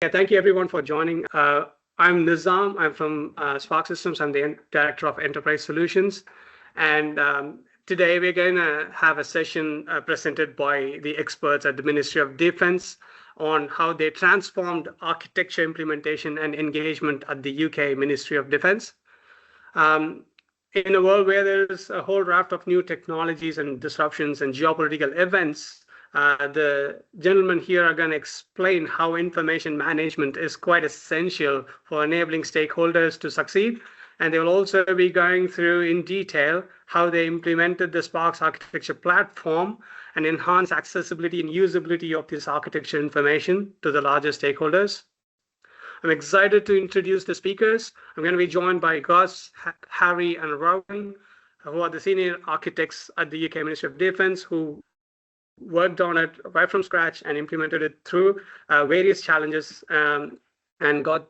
Yeah, thank you everyone for joining. I'm Nizam. I'm from Sparx Systems. I'm the Director of Enterprise Solutions. And today we're going to have a session presented by the experts at the Ministry of Defense on how they transformed architecture implementation and engagement at the UK Ministry of Defense. In a world where there's a whole raft of new technologies and disruptions and geopolitical events, the gentlemen here are going to explain how information management is quite essential for enabling stakeholders to succeed. And they will also be going through in detail how they implemented the Sparx architecture platform and enhance accessibility and usability of this architecture information to the larger stakeholders. I'm excited to introduce the speakers. I'm going to be joined by Gus, Harry, and Rowan, who are the senior architects at the UK Ministry of Defense, who worked on it right from scratch and implemented it through various challenges and got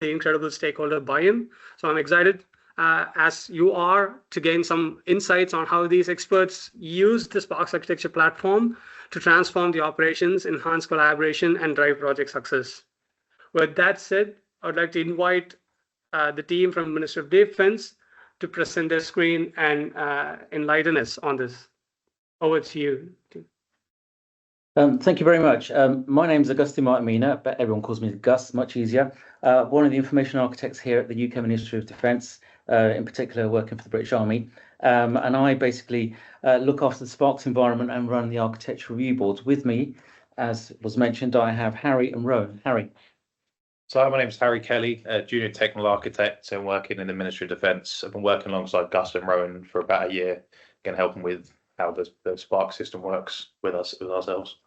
the incredible stakeholder buy-in. So I'm excited, as you are, to gain some insights on how these experts use the Sparx architecture platform to transform the operations, enhance collaboration, and drive project success. With that said, I'd like to invite the team from Ministry of Defense to present their screen and enlighten us on this. Over to you. Thank you very much. My name is Agustin Martimina, but everyone calls me Gus, much easier. One of the information architects here at the UK Ministry of Defence, in particular working for the British Army. And I basically look after the Sparx environment and run the architecture review boards. With me, as was mentioned, I have Harry and Rowan. Harry. So my name is Harry Kelly, Junior Technical Architect and working in the Ministry of Defence. I've been working alongside Gus and Rowan for about a year, again helping with how the Sparx system works with ourselves.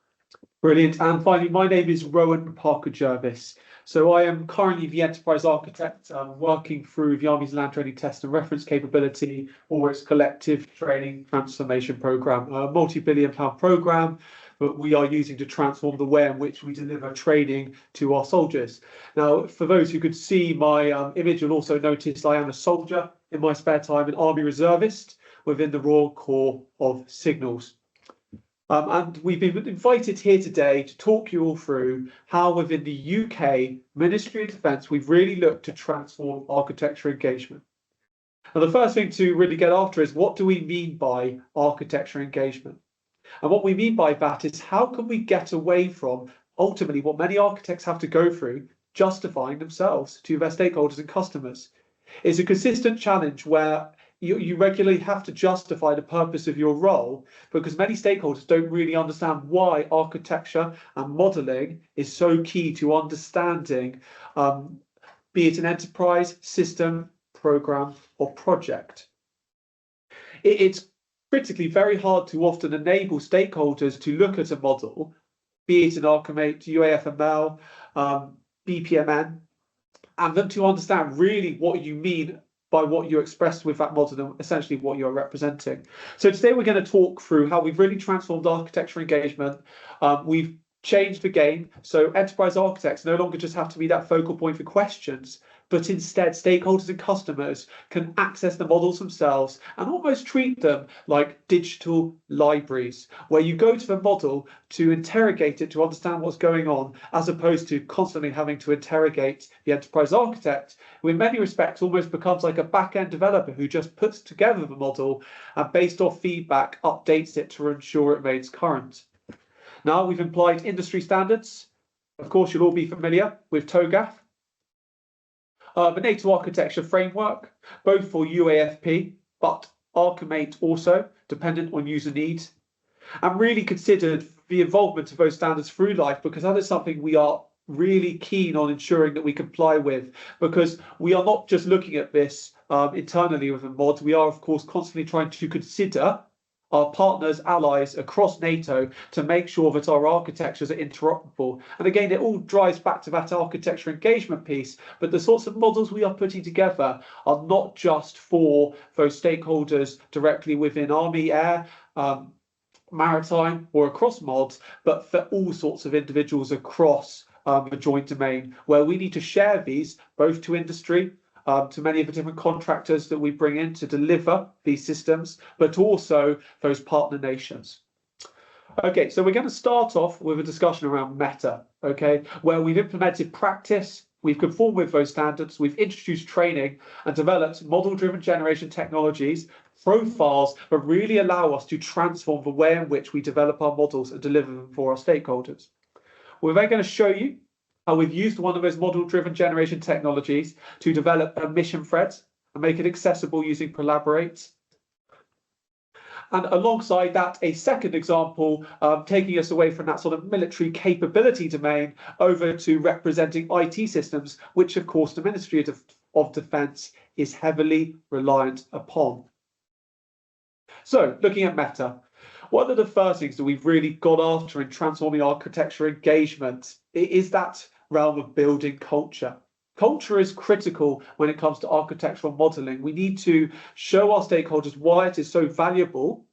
Brilliant. And finally, my name is Rowan Parker Jervis. So I am currently the Enterprise Architect, working through the Army's Land Training Test and Reference Capability, or its collective training transformation programme, a multi-billion-pound programme that we are using to transform the way in which we deliver training to our soldiers. Now, for those who could see my image, you'll also notice I am a soldier in my spare time, an Army reservist within the Royal Corps of Signals. And we've been invited here today to talk you all through how within the UK Ministry of Defence we've really looked to transform architecture engagement. And the first thing to really get after is, what do we mean by architecture engagement? And what we mean by that is, how can we get away from ultimately what many architects have to go through, justifying themselves to their stakeholders and customers? It's a consistent challenge where you regularly have to justify the purpose of your role, because many stakeholders don't really understand why architecture and modelling is so key to understanding, be it an enterprise, system, programme or project. It's critically very hard to often enable stakeholders to look at a model, be it an ArchiMate, UAFML, BPMN, and them to understand really what you mean by what you expressed with that model and essentially what you're representing. So today we're going to talk through how we've really transformed architecture engagement. We've changed the game. So enterprise architects no longer just have to be that focal point for questions, but instead stakeholders and customers can access the models themselves and almost treat them like digital libraries, where you go to the model to interrogate it, to understand what's going on, as opposed to constantly having to interrogate the enterprise architect, who in many respects almost becomes like a back-end developer who just puts together the model and based off feedback updates it to ensure it remains current. Now we've applied industry standards. Of course, you'll all be familiar with TOGAF. The NATO architecture framework, both for UAFP, but ArchiMate also, dependent on user needs, and really considered the involvement of those standards through life, because that is something we are really keen on ensuring that we comply with, because we are not just looking at this internally with the mods. We are, of course, constantly trying to consider our partners, allies across NATO to make sure that our architectures are interoperable. And again, it all drives back to that architecture engagement piece, but the sorts of models we are putting together are not just for those stakeholders directly within Army, Air, Maritime or across mods, but for all sorts of individuals across a joint domain, where we need to share these both to industry, to many of the different contractors that we bring in to deliver these systems, but also those partner nations. Okay, so we're going to start off with a discussion around meta, okay, where we've implemented practice, we've conformed with those standards, we've introduced training and developed model-driven generation technologies, profiles that really allow us to transform the way in which we develop our models and deliver them for our stakeholders. We're then going to show you how we've used one of those model-driven generation technologies to develop a mission thread and make it accessible using Prolaborate. And alongside that, a second example, taking us away from that sort of military capability domain over to representing IT systems, which of course the Ministry of Defence is heavily reliant upon. So looking at meta, one of the first things that we've really got after in transforming architecture engagement is that realm of building culture. Culture is critical when it comes to architectural modeling. We need to show our stakeholders why it is so valuable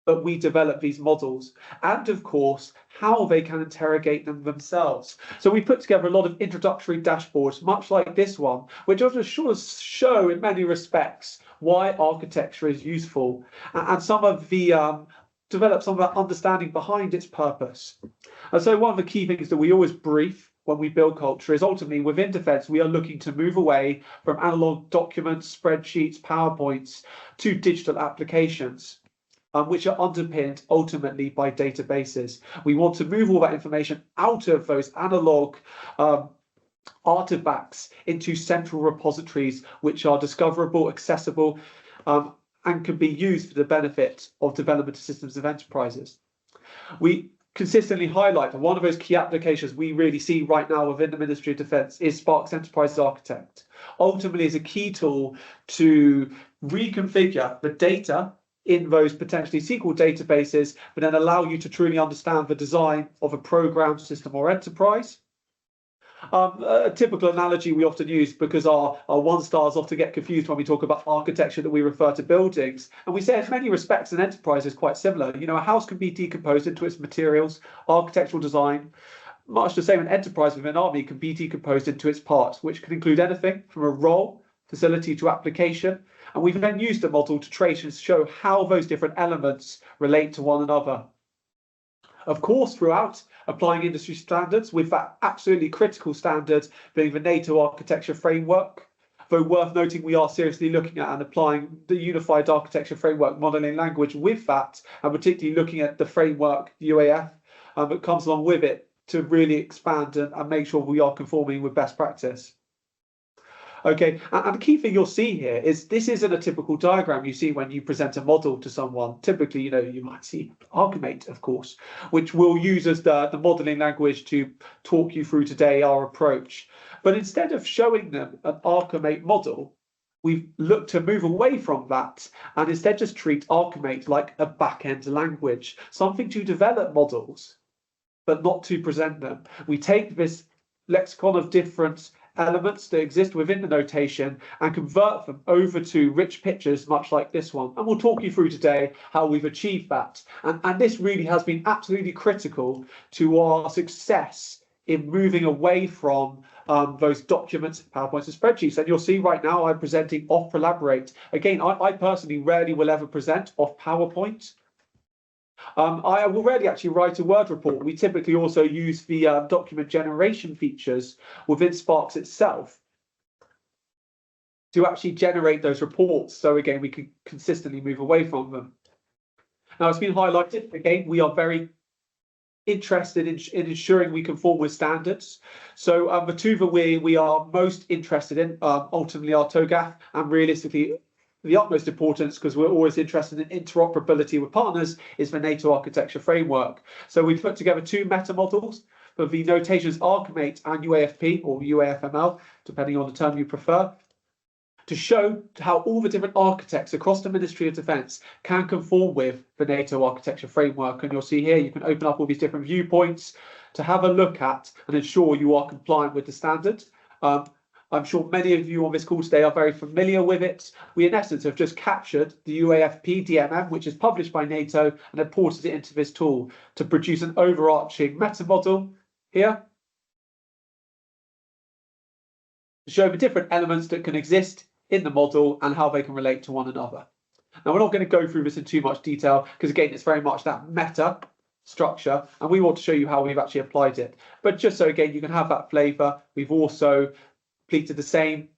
that we develop these models, and of course, how they can interrogate them themselves. So we put together a lot of introductory dashboards, much like this one, which will just sort of show in many respects why architecture is useful and some of the develop some of that understanding behind its purpose. And so one of the key things that we always brief when we build culture is ultimately within defence, we are looking to move away from analog documents, spreadsheets, PowerPoints to digital applications, which are underpinned ultimately by databases. We want to move all that information out of those analog artifacts into central repositories, which are discoverable, accessible, and can be used for the benefit of development systems of enterprises. We consistently highlight that one of those key applications we really see right now within the Ministry of Defence is Sparx Enterprise Architect. Ultimately, is a key tool to reconfigure the data in those potentially SQL databases, but then allow you to truly understand the design of a program, system, or enterprise. A typical analogy we often use, because our one stars often get confused when we talk about architecture, that we refer to buildings, and we say in many respects an enterprise is quite similar. You know, a house can be decomposed into its materials, architectural design. Much the same, an enterprise within an army can be decomposed into its parts, which can include anything from a role, facility to application. And we've then used the model to trace and show how those different elements relate to one another. Of course, throughout applying industry standards, with that absolutely critical standard being the NATO architecture framework. Though worth noting, we are seriously looking at and applying the unified architecture framework modeling language with that, and particularly looking at the framework, the UAF, that comes along with it to really expand and make sure we are conforming with best practice. Okay, and the key thing you'll see here is this isn't a typical diagram you see when you present a model to someone. Typically, you know, you might see ArchiMate, of course, which we'll use as the modeling language to talk you through today our approach. But instead of showing them an ArchiMate model, we've looked to move away from that and instead just treat ArchiMate like a back-end language, something to develop models, but not to present them. We take this lexicon of different elements that exist within the notation and convert them over to rich pictures, much like this one. And we'll talk you through today how we've achieved that. And this really has been absolutely critical to our success in moving away from those documents, PowerPoints and spreadsheets. And you'll see right now I'm presenting off Prolaborate. Again, I personally rarely will ever present off PowerPoint. I will rarely actually write a Word report. We typically also use the document generation features within Sparx itself to actually generate those reports. So again, we can consistently move away from them. Now, it's been highlighted, again, we are very interested in ensuring we conform with standards. So the two that we are most interested in, ultimately our TOGAF, and realistically the utmost importance, because we're always interested in interoperability with partners, is the NATO architecture framework. So we've put together two meta models for the notations ArchiMate and UAFP, or UAFML, depending on the term you prefer, to show how all the different architects across the Ministry of Defence can conform with the NATO architecture framework. And you'll see here, you can open up all these different viewpoints to have a look at and ensure you are compliant with the standard. I'm sure many of you on this call today are very familiar with it. We, in essence, have just captured the UAFP DMM, which is published by NATO, and imported it into this tool to produce an overarching meta model here to show the different elements that can exist in the model and how they can relate to one another. Now, we're not going to go through this in too much detail because, again, it's very much that meta structure, and we want to show you how we've actually applied it. But just so, again, you can have that flavor, we've also completed the same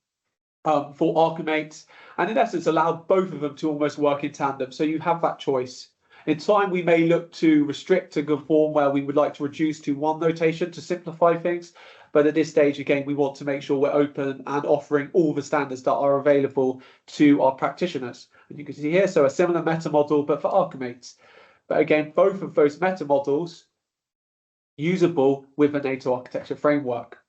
for ArchiMate, and in essence allowed both of them to almost work in tandem. So you have that choice. In time, we may look to restrict and conform where we would like to reduce to one notation to simplify things. But at this stage, again, we want to make sure we're open and offering all the standards that are available to our practitioners. And you can see here, so a similar meta model, but for ArchiMate. But again, both of those meta models usable with a NATO architecture framework.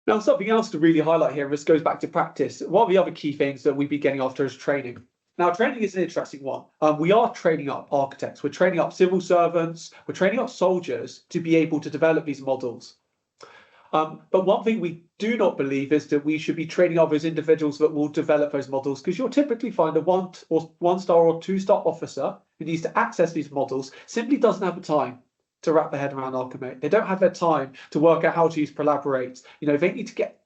Now, something else to really highlight here, and this goes back to practice. One of the other key things that we've been getting after is training. Now, training is an interesting one. We are training up architects, we're training up civil servants, we're training up soldiers to be able to develop these models. But one thing we do not believe is that we should be training up those individuals that will develop those models, because you'll typically find a one-star or two-star officer who needs to access these models simply doesn't have the time to wrap their head around ArchiMate. They don't have their time to work out how to use Prolaborate. You know, they need to get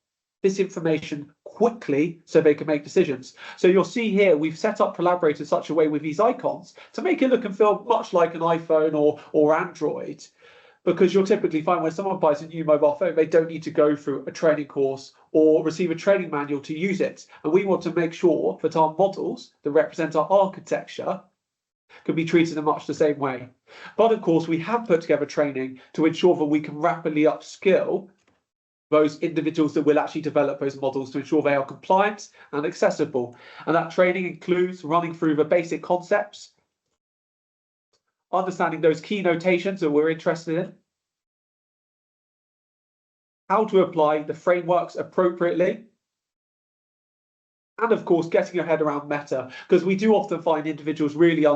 this information quickly so they can make decisions. So you'll see here, we've set up Prolaborate in such a way with these icons to make it look and feel much like an iPhone or Android, because you'll typically find when someone buys a new mobile phone, they don't need to go through a training course or receive a training manual to use it. And we want to make sure that our models that represent our architecture can be treated in much the same way. But of course, we have put together training to ensure that we can rapidly upskill those individuals that will actually develop those models to ensure they are compliant and accessible. And that training includes running through the basic concepts, understanding those key notations that we're interested in, how to apply the frameworks appropriately, and of course, getting your head around meta, because we do often find individuals really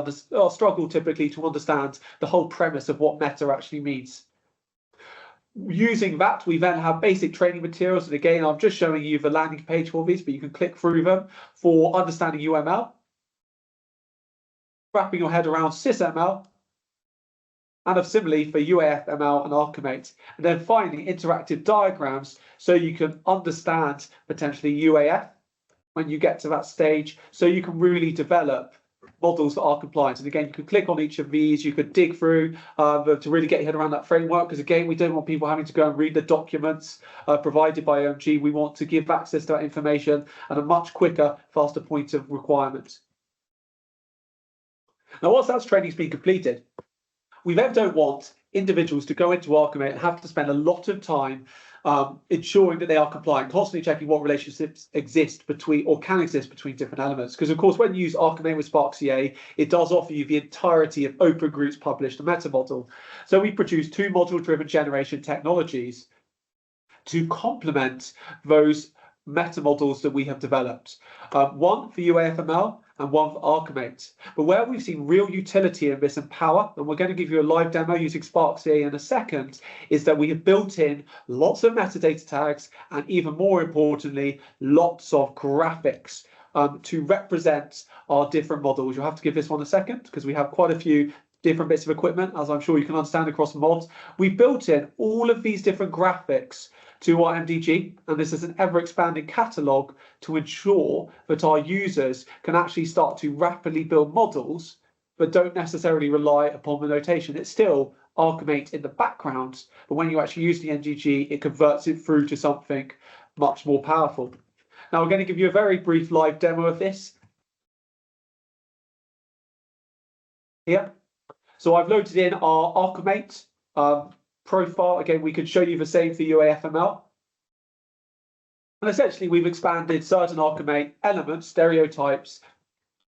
struggle typically to understand the whole premise of what meta actually means. Using that, we then have basic training materials. And again, I'm just showing you the landing page for these, but you can click through them for understanding UML, wrapping your head around SysML, and similarly for UAFML and ArchiMate. And then finally, interactive diagrams, so you can understand potentially UAF when you get to that stage, so you can really develop models that are compliant. And again, you could click on each of these, you could dig through to really get your head around that framework, because again, we don't want people having to go and read the documents provided by OMG. We want to give access to that information at a much quicker, faster point of requirement. Now, once that training's been completed, we then don't want individuals to go into ArchiMate and have to spend a lot of time ensuring that they are compliant, constantly checking what relationships exist between or can exist between different elements. Because of course, when you use ArchiMate with Sparx CA, it does offer you the entirety of open groups published meta model. So we produce two module-driven generation technologies to complement those meta models that we have developed. One for UAFML and one for ArchiMate. But where we've seen real utility in this and power, and we're going to give you a live demo using Sparx CA in a second, is that we have built in lots of metadata tags and, even more importantly, lots of graphics to represent our different models. You'll have to give this one a second because we have quite a few different bits of equipment, as I'm sure you can understand across mods. We built in all of these different graphics to our MDG, and this is an ever-expanding catalog to ensure that our users can actually start to rapidly build models but don't necessarily rely upon the notation. It's still ArchiMate in the background, but when you actually use the MDG, it converts it through to something much more powerful. Now, we're going to give you a very brief live demo of this here. So I've loaded in our ArchiMate profile. Again, we could show you the same for UAFML. And essentially, we've expanded certain ArchiMate elements, stereotypes,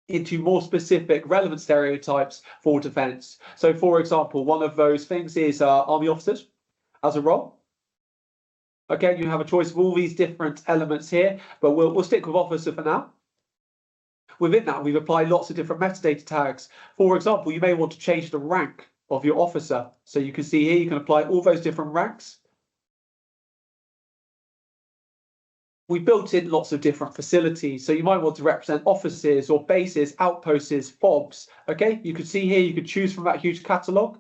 into more specific relevant stereotypes for defense. So, for example, one of those things is army officers as a role. Again, you have a choice of all these different elements here, but we'll stick with officer for now. Within that, we've applied lots of different metadata tags. For example, you may want to change the rank of your officer. So you can see here, you can apply all those different ranks. We built in lots of different facilities. So you might want to represent offices or bases, outposts, FOBs. Okay, you can see here, you could choose from that huge catalog.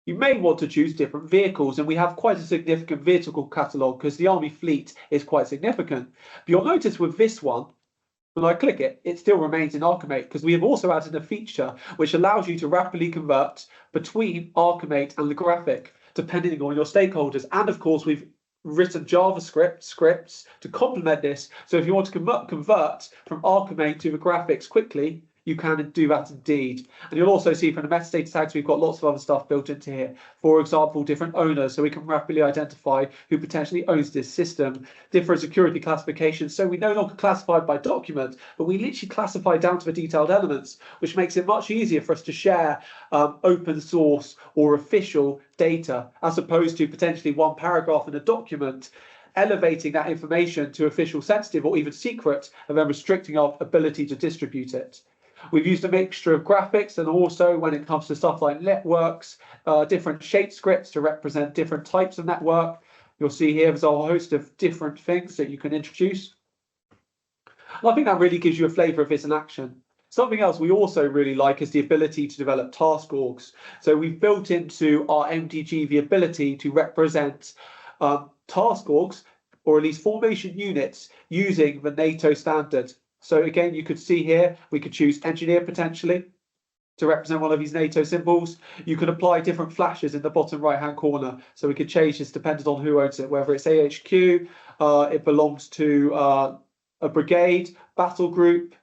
You may want to choose different vehicles, and we have quite a significant vehicle catalogue because the Army fleet is quite significant. But you'll notice with this one, when I click it, it still remains in ArchiMate because we have also added a feature which allows you to rapidly convert between ArchiMate and the graphic, depending on your stakeholders. And of course, we've written JavaScript scripts to complement this. So if you want to convert from ArchiMate to the graphics quickly, you can do that indeed. And you'll also see from the metadata tags, we've got lots of other stuff built into here. For example, different owners, so we can rapidly identify who potentially owns this system, different security classifications. So we no longer classify by document, but we literally classify down to the detailed elements, which makes it much easier for us to share open source or official data, as opposed to potentially one paragraph in a document, elevating that information to official, sensitive, or even secret, and then restricting our ability to distribute it. We've used a mixture of graphics and also, when it comes to stuff like networks, different shape scripts to represent different types of network. You'll see here there's a whole host of different things that you can introduce. And I think that really gives you a flavour of this in action. Something else we also really like is the ability to develop task orgs. So we've built into our MDG the ability to represent task orgs, or at least formation units, using the NATO standard. So again, you could see here, we could choose engineer potentially to represent one of these NATO symbols. You could apply different flashes in the bottom right-hand corner. So we could change this depending on who owns it, whether it's AHQ, it belongs to a brigade, battle group.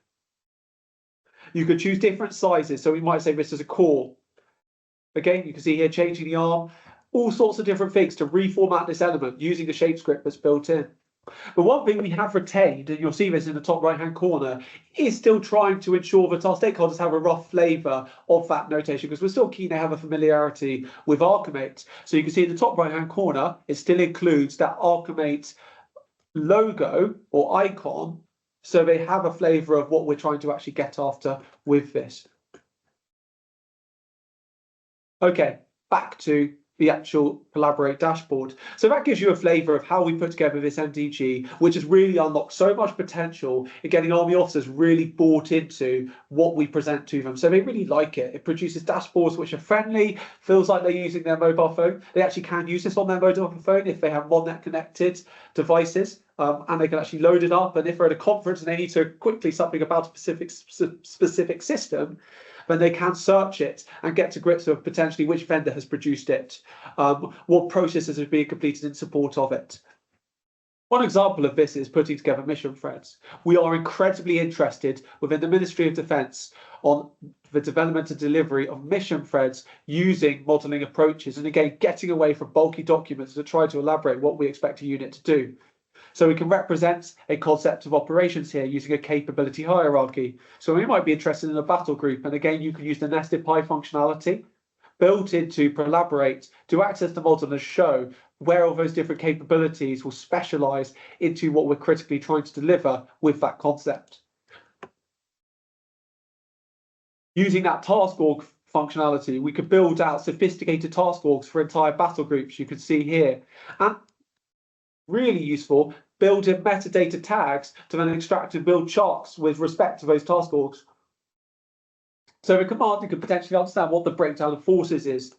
You could choose different sizes. So we might say this is a corps. Again, you can see here changing the arm, all sorts of different things to reformat this element using the shape script that's built in. But one thing we have retained, and you'll see this in the top right-hand corner, is still trying to ensure that our stakeholders have a rough flavour of that notation, because we're still keen to have a familiarity with ArchiMate. So you can see in the top right-hand corner, it still includes that ArchiMate logo or icon, so they have a flavour of what we're trying to actually get after with this. Okay, back to the actual Prolaborate dashboard. So that gives you a flavour of how we put together this MDG, which has really unlocked so much potential in getting Army officers really bought into what we present to them. So they really like it. It produces dashboards which are friendly, feels like they're using their mobile phone. They actually can use this on their mobile phone if they have MonNet connected devices. And they can actually load it up. And if they're at a conference and they need to quickly something about a specific system, then they can search it and get to grips with potentially which vendor has produced it, what processes are being completed in support of it. One example of this is putting together mission threads. We are incredibly interested within the Ministry of Defence on the development and delivery of mission threads using modelling approaches, and again, getting away from bulky documents to try to elaborate what we expect a unit to do. So we can represent a concept of operations here using a capability hierarchy. So we might be interested in a battle group, and again, you can use the nested pie functionality built into Prolaborate to access the model and show where all those different capabilities will specialize into what we're critically trying to deliver with that concept. Using that task org functionality, we could build out sophisticated task orgs for entire battle groups, you can see here. And really useful, build in metadata tags to then extract and build charts with respect to those task orgs. So the commander could potentially understand what the breakdown of forces is,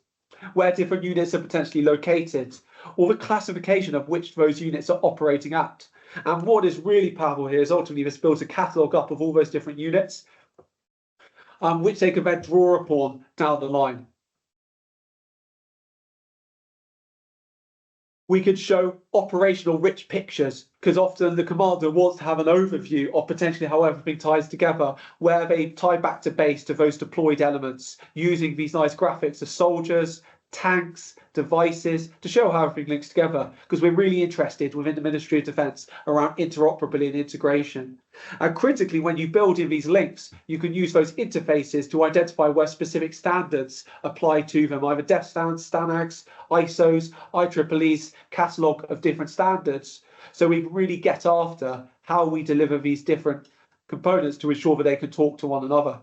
where different units are potentially located, or the classification of which those units are operating at. And what is really powerful here is ultimately this builds a catalogue up of all those different units, which they can then draw upon down the line. We could show operational rich pictures, because often the commander wants to have an overview of potentially how everything ties together, where they tie back to base to those deployed elements, using these nice graphics of soldiers, tanks, devices, to show how everything links together, because we're really interested within the Ministry of Defence around interoperability and integration. And critically, when you build in these links, you can use those interfaces to identify where specific standards apply to them, either DEF stands, STANAGs, ISOs, IEEE's catalogue of different standards. So we really get after how we deliver these different components to ensure that they can talk to one another.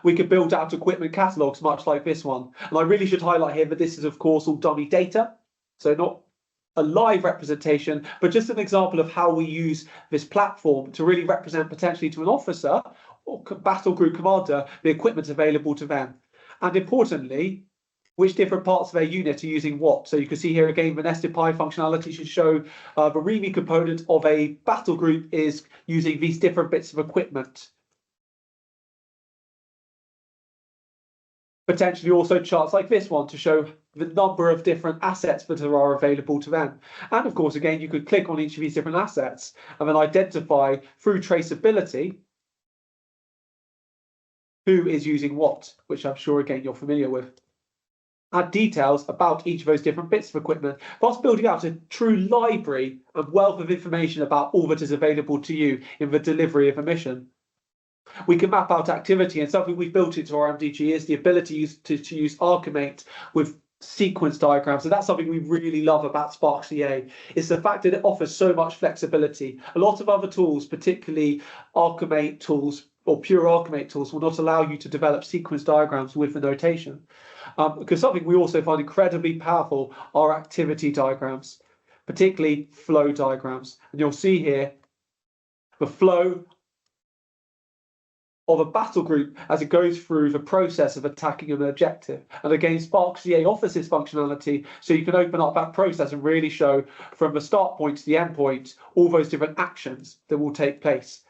We could build out equipment catalogues much like this one. And I really should highlight here that this is, of course, all dummy data. So not a live representation, but just an example of how we use this platform to really represent potentially to an officer or battle group commander the equipment available to them. and importantly, which different parts of their unit are using what. So you can see here again, the nested pie functionality should show the README component of a battle group is using these different bits of equipment. Potentially also charts like this one to show the number of different assets that are available to them. And of course, again, you could click on each of these different assets and then identify through traceability who is using what, which I'm sure, again, you're familiar with. Add details about each of those different bits of equipment, thus building out a true library and wealth of information about all that is available to you in the delivery of a mission. We can map out activity, and something we've built into our MDG is the ability to use ArchiMate with sequence diagrams. And that's something we really love about Sparx EA, is the fact that it offers so much flexibility. A lot of other tools, particularly ArchiMate tools or pure ArchiMate tools, will not allow you to develop sequence diagrams with the notation. Because something we also find incredibly powerful are activity diagrams, particularly flow diagrams. And you'll see here the flow of a battle group as it goes through the process of attacking an objective. And again, Sparx EA offers this functionality, so you can open up that process and really show from the start point to the end point all those different actions that will take place.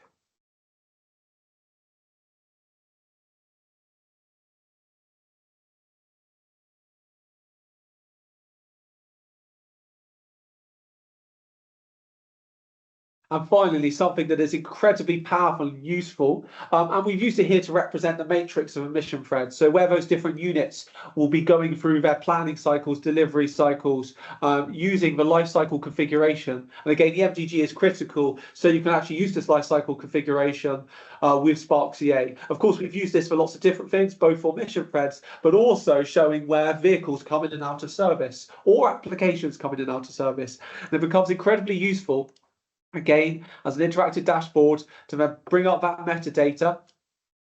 And finally, something that is incredibly powerful and useful, and we've used it here to represent the matrix of a mission thread. So where those different units will be going through their planning cycles, delivery cycles, using the lifecycle configuration. And again, the MDG is critical, so you can actually use this lifecycle configuration with Sparx EA. Of course, we've used this for lots of different things, both for mission threads, but also showing where vehicles come in and out of service, or applications come in and out of service. And it becomes incredibly useful, again, as an interactive dashboard to then bring up that metadata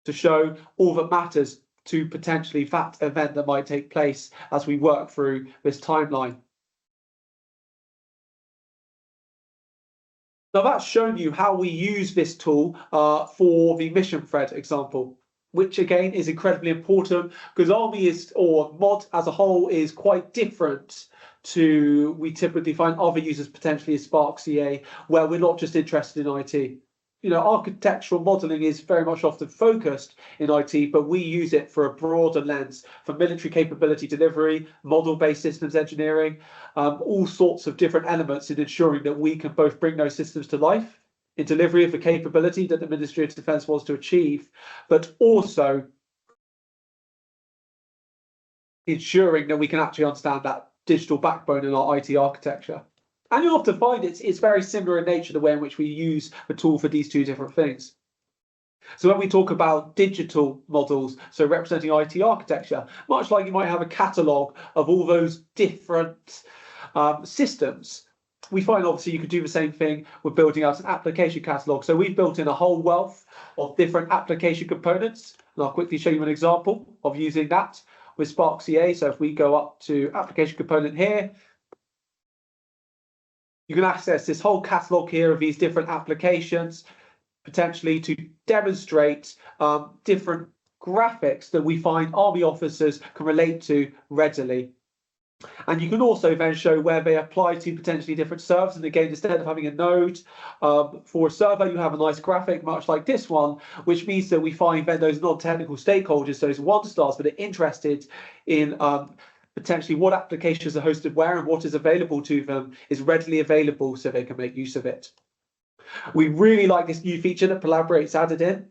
to show all that matters to potentially that event that might take place as we work through this timeline. Now that's shown you how we use this tool for the mission thread example, which again is incredibly important because Army or mod as a whole is quite different to we typically find other users potentially as Sparx EA, where we're not just interested in IT. You know, architectural modeling is very much often focused in IT, but we use it for a broader lens for military capability delivery, model-based systems engineering, all sorts of different elements in ensuring that we can both bring those systems to life in delivery of the capability that the Ministry of Defence wants to achieve, but also ensuring that we can actually understand that digital backbone in our IT architecture. And you'll often find it's very similar in nature, the way in which we use the tool for these two different things. So when we talk about digital models, so representing IT architecture, much like you might have a catalogue of all those different systems, we find obviously you could do the same thing with building out an application catalogue. So we've built in a whole wealth of different application components, and I'll quickly show you an example of using that with Sparx EA. So if we go up to application component here, you can access this whole catalog here of these different applications, potentially to demonstrate different graphics that we find Army officers can relate to readily. And you can also then show where they apply to potentially different servers. And again, instead of having a node for a server, you have a nice graphic, much like this one, which means that we find then those non-technical stakeholders, those one-stars that are interested in potentially what applications are hosted where and what is available to them is readily available so they can make use of it. We really like this new feature that Prolaborate's added in.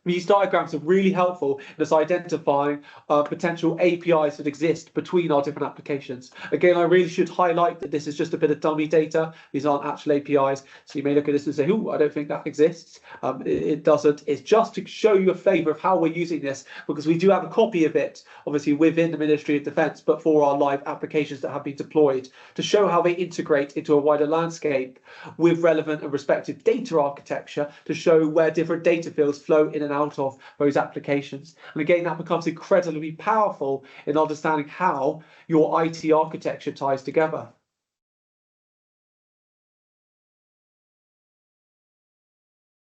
These diagrams are really helpful in us identifying potential APIs that exist between our different applications. Again, I really should highlight that this is just a bit of dummy data. These aren't actual APIs. So you may look at this and say, oh, I don't think that exists. It doesn't. It's just to show you a flavour of how we're using this, because we do have a copy of it, obviously within the Ministry of Defence, but for our live applications that have been deployed, to show how they integrate into a wider landscape with relevant and respective data architecture, to show where different data fields flow in and out of those applications. And again, that becomes incredibly powerful in understanding how your IT architecture ties together.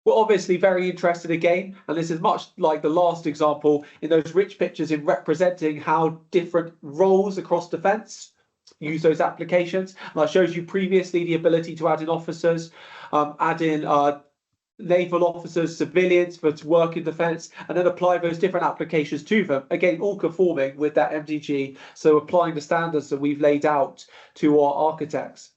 We're obviously very interested again, and this is much like the last example, in those rich pictures in representing how different roles across defence use those applications. And I showed you previously the ability to add in officers, add in naval officers, civilians for to work in defence, and then apply those different applications to them. Again, all conforming with that MDG, so applying the standards that we've laid out to our architects.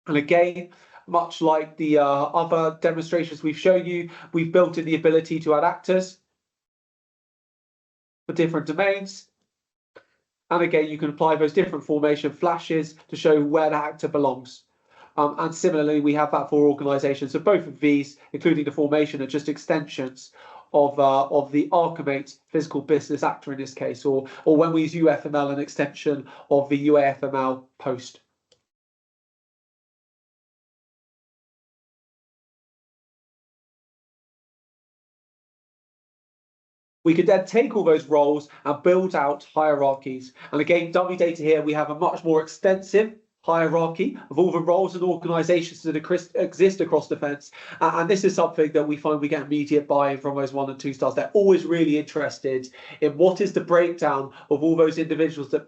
And again, much like the other demonstrations we've shown you, we've built in the ability to add actors for different domains. And again, you can apply those different formation flashes to show where the actor belongs. And similarly, we have that for organizations. So both of these, including the formation, are just extensions of the ArchiMate physical business actor in this case, or when we use UAFML, an extension of the UAFML post. We could then take all those roles and build out hierarchies. And again, dummy data here, we have a much more extensive hierarchy of all the roles and organizations that exist across defence. And this is something that we find we get immediate buy-in from those 1 and 2 stars. They're always really interested in what is the breakdown of all those individuals that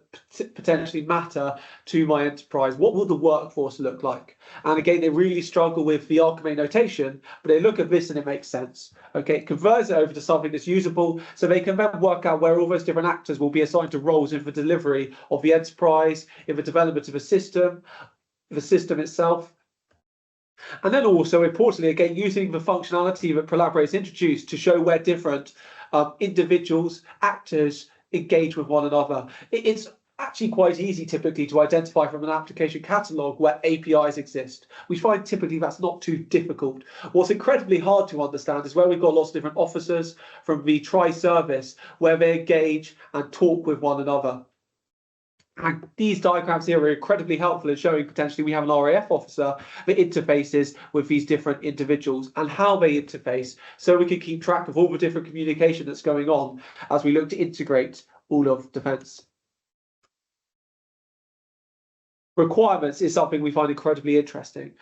potentially matter to my enterprise. What will the workforce look like? And again, they really struggle with the ArchiMate notation, but they look at this and it makes sense. Okay, it converts it over to something that's usable, so they can then work out where all those different actors will be assigned to roles in the delivery of the enterprise, in the development of a system, the system itself. And then also, importantly, again, using the functionality that Prolaborate has introduced to show where different individuals, actors engage with one another. It's actually quite easy typically to identify from an application catalog where APIs exist. We find typically that's not too difficult. What's incredibly hard to understand is where we've got lots of different officers from the tri-service where they engage and talk with one another. And these diagrams here are incredibly helpful in showing potentially we have an RAF officer that interfaces with these different individuals and how they interface, so we can keep track of all the different communication that's going on as we look to integrate all of defence. Requirements is something we find incredibly interesting.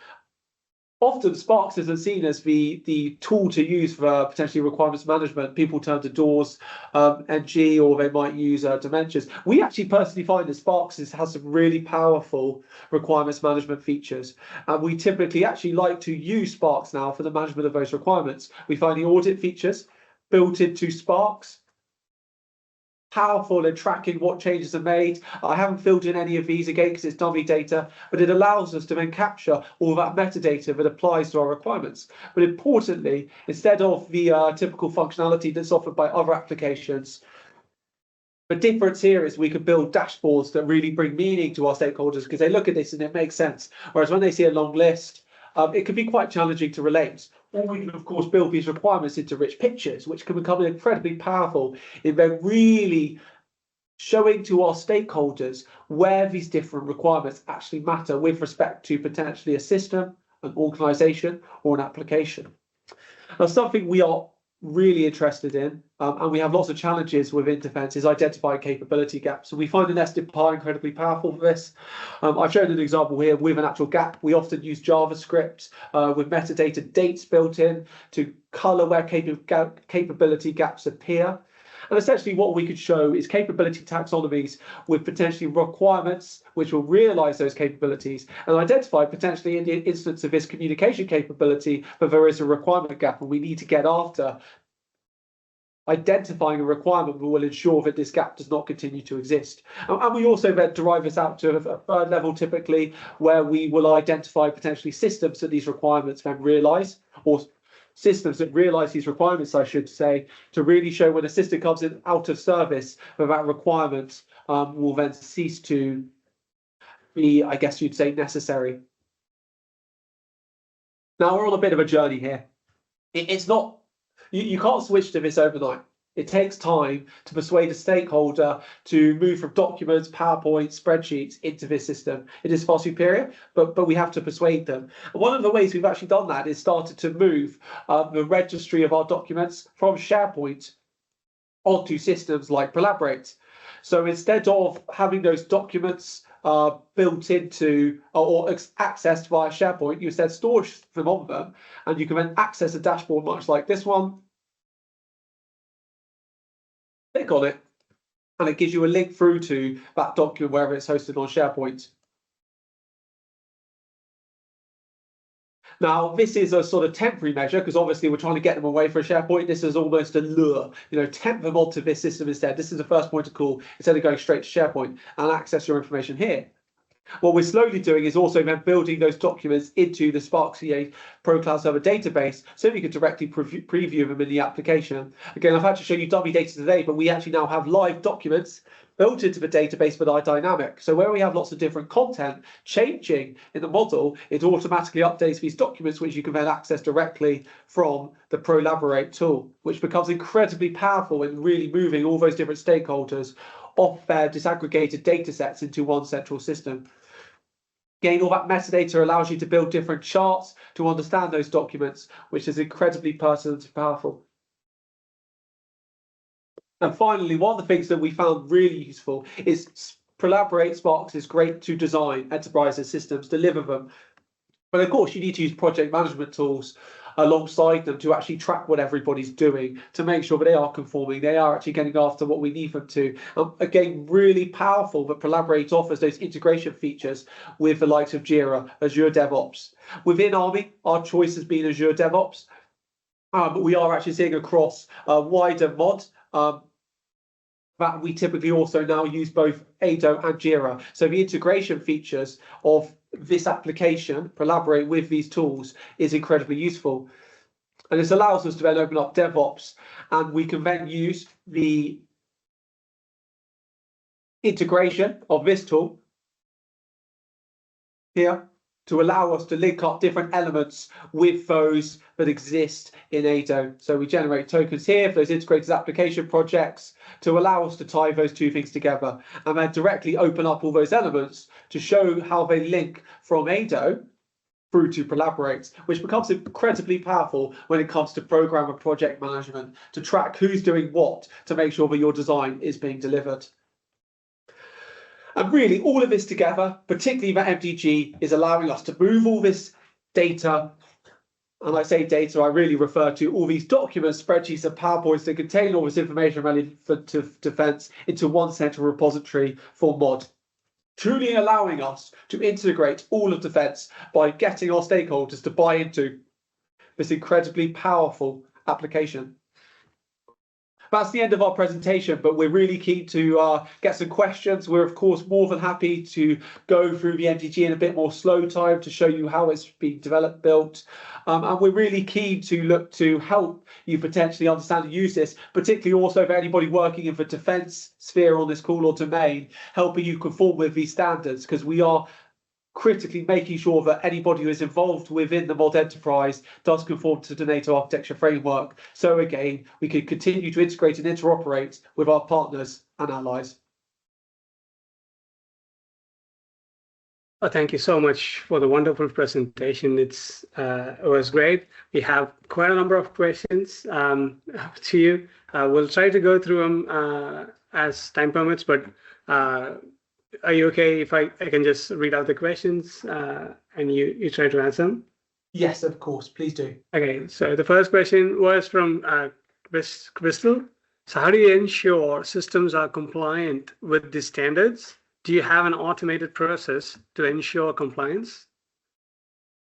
Often Sparx isn't seen as the tool to use for potentially requirements management. People turn to DOORS, NG, or they might use Dementias. We actually personally find that Sparx has some really powerful requirements management features. And we typically actually like to use Sparx now for the management of those requirements. We find the audit features built into Sparx powerful in tracking what changes are made. I haven't filled in any of these again because it's dummy data, but it allows us to then capture all that metadata that applies to our requirements. But importantly, instead of the typical functionality that's offered by other applications, the difference here is we can build dashboards that really bring meaning to our stakeholders because they look at this and it makes sense. Whereas when they see a long list, it can be quite challenging to relate. Or we can, of course, build these requirements into rich pictures, which can become incredibly powerful in then really showing to our stakeholders where these different requirements actually matter with respect to potentially a system, an organization, or an application. Now, something we are really interested in, and we have lots of challenges within defence, is identifying capability gaps. So we find the nested pie incredibly powerful for this. I've shown an example here with an actual gap. We often use JavaScript with metadata dates built in to colour where capability gaps appear. And essentially what we could show is capability taxonomies with potentially requirements which will realise those capabilities and identify potentially in the instance of this communication capability that there is a requirement gap and we need to get after identifying a requirement that will ensure that this gap does not continue to exist. And we also then derive this out to a third level typically where we will identify potentially systems that these requirements then realise, or systems that realise these requirements, I should say, to really show when a system comes in out of service, that requirement will then cease to be, I guess you'd say, necessary. Now we're on a bit of a journey here. It's not, you can't switch to this overnight. It takes time to persuade a stakeholder to move from documents, PowerPoint, spreadsheets into this system. It is far superior, but we have to persuade them. And one of the ways we've actually done that is started to move the registry of our documents from SharePoint onto systems like Prolaborate. So instead of having those documents built into or accessed via SharePoint. You instead store them on them, and you can then access a dashboard much like this one. Click on it, and it gives you a link through to that document wherever it's hosted on SharePoint. Now, this is a sort of temporary measure because obviously we're trying to get them away from SharePoint. This is almost a lure, tempt them onto this system instead. This is the first point of call instead of going straight to SharePoint and access your information here. What we're slowly doing is also then building those documents into the Sparx CA Pro Cloud Server database so you can directly preview them in the application. Again, I've had to show you dummy data today, but we actually now have live documents built into the database that are dynamic. So where we have lots of different content changing in the model, it automatically updates these documents, which you can then access directly from the Prolaborate tool, which becomes incredibly powerful in really moving all those different stakeholders off their disaggregated data sets into one central system. Again, all that metadata allows you to build different charts to understand those documents, which is incredibly pertinent and powerful. And finally, one of the things that we found really useful is Prolaborate Sparx is great to design enterprise systems, deliver them. But of course, you need to use project management tools alongside them to actually track what everybody's doing, to make sure that they are conforming, they are actually getting after what we need them to. Again, really powerful that Prolaborate offers those integration features with the likes of Jira, Azure DevOps. Within Army, our choice has been Azure DevOps, but we are actually seeing across a wider mod that we typically also now use both Ado and Jira. So the integration features of this application, Prolaborate with these tools, is incredibly useful. And this allows us to then open up DevOps, and we can then use the integration of this tool here to allow us to link up different elements with those that exist in Ado. So we generate tokens here for those integrated application projects to allow us to tie those two things together and then directly open up all those elements to show how they link from Ado through to Prolaborate, which becomes incredibly powerful when it comes to program and project management, to track who's doing what to make sure that your design is being delivered. And really, all of this together, particularly that MDG, is allowing us to move all this data. And I say data, I really refer to all these documents, spreadsheets, and PowerPoints that contain all this information relevant to defense into one central repository for mod, truly allowing us to integrate all of defense by getting our stakeholders to buy into this incredibly powerful application. That's the end of our presentation, but we're really keen to get some questions. We're, of course, more than happy to go through the MDG in a bit more slow time to show you how it's been developed, built. And we're really keen to look to help you potentially understand and use this, particularly also for anybody working in the defence sphere on this call or domain, helping you conform with these standards, because we are critically making sure that anybody who is involved within the mod enterprise does conform to the NATO architecture framework. So again, we can continue to integrate and interoperate with our partners and allies. Thank you so much for the wonderful presentation. It was great. We have quite a number of questions to you. We'll try to go through them as time permits, but are you okay if I can just read out the questions and you try to answer them? Yes, of course, please do. Okay, so the first question was from Crystal. So how do you ensure systems are compliant with the standards? Do you have an automated process to ensure compliance?